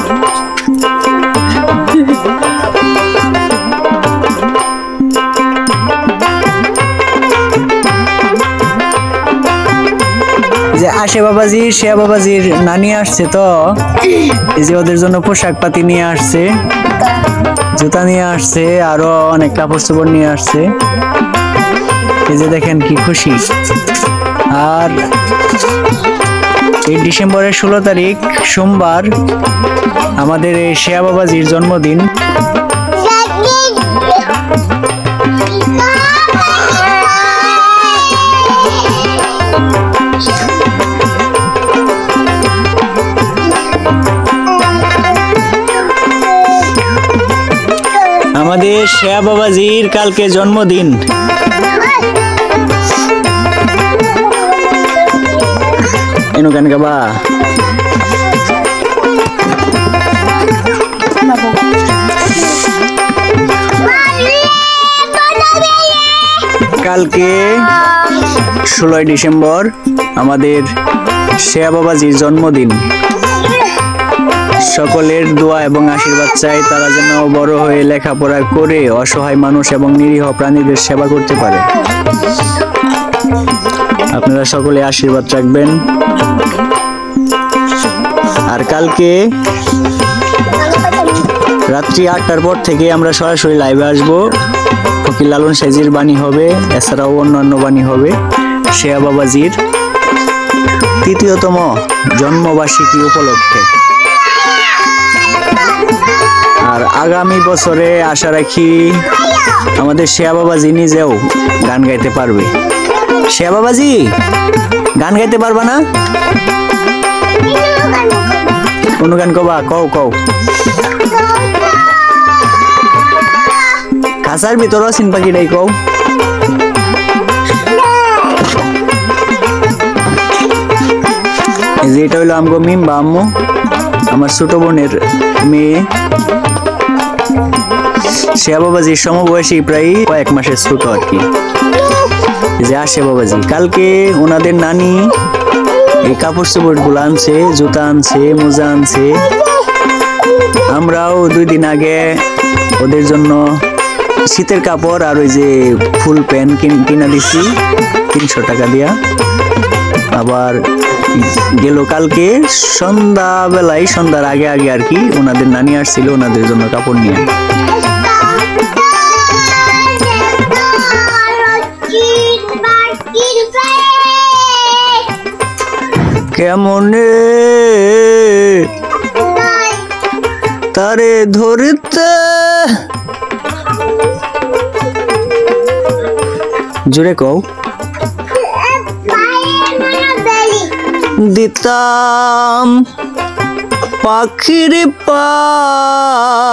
যে আসে বাবাজি শেয়া বাবাজির নানি আসছে তো এই যে ওদের জন্য পোশাক পাতি নিয়ে আসছে, জুতা নিয়ে আসছে, আরো অনেক কাপড় চোপড় নিয়ে আসছে। এই যে দেখেন কি খুশি। আর এই ডিসেম্বরের 16 তারিখ সোমবার আমাদের এই শেয়া বাবাজির জন্মদিন। আমাদের শেয়া বাবাজির কালকে জন্মদিন। এনো গান গাবা। কালকে 16 ডিসেম্বর আমাদের শেয়া বাবাজির জন্মদিন। সকলের দোয়া এবং আশীর্বাদ চাই তারা যেন বড় হয়ে লেখাপড়া করে অসহায় মানুষ এবং নিরীহ প্রাণীদের সেবা করতে পারে। আপনারা সকলে আশীর্বাদ রাখবেন। আর কালকে রাত্রি 8টার পর থেকে আমরা সরাসরি লাইভে আসবো। ফকির লালন সাইজির বাণী হবে, এছাড়াও অন্যান্য বাণী হবে শেয়া বাবাজির 3য়তম জন্মবার্ষিকী উপলক্ষে। আর আগামী বছরে আশা রাখি আমাদের শেয়া বাবাজি নিজেও গান গাইতে পারবে। শেয়া বাবাজি গান গাইতে পারবা না? কোন গান কবা? কও কও। খাসার ভিতর সিন পাখিটাই কও। এই যে এটা হইলো আমগো মিম্বা আম্মু, আমার ছোট বোনের মেয়ে। শেয়া বাবাজির সমবয়সী প্রায় কয়েক মাসের ছোট আর কি। যে আসে বাবাজি কালকে ওনাদের নানি এই কাপড় চোপড় গুলো আনছে, জুতা আনছে, মোজা আনছে। আমরাও 2 দিন আগে ওদের জন্য শীতের কাপড় আর ওই যে ফুল প্যান্ট কিনা দিছি 300 টাকা দিয়া। আবার গেল কালকে সন্ধ্যাবেলায়, সন্ধ্যার আগে আগে আর কি ওনাদের নানি আসছিল ওনাদের জন্য কাপড় নিয়ে। কেমনে তারে ধরতে জোরে কও দিতাম পাখির পাই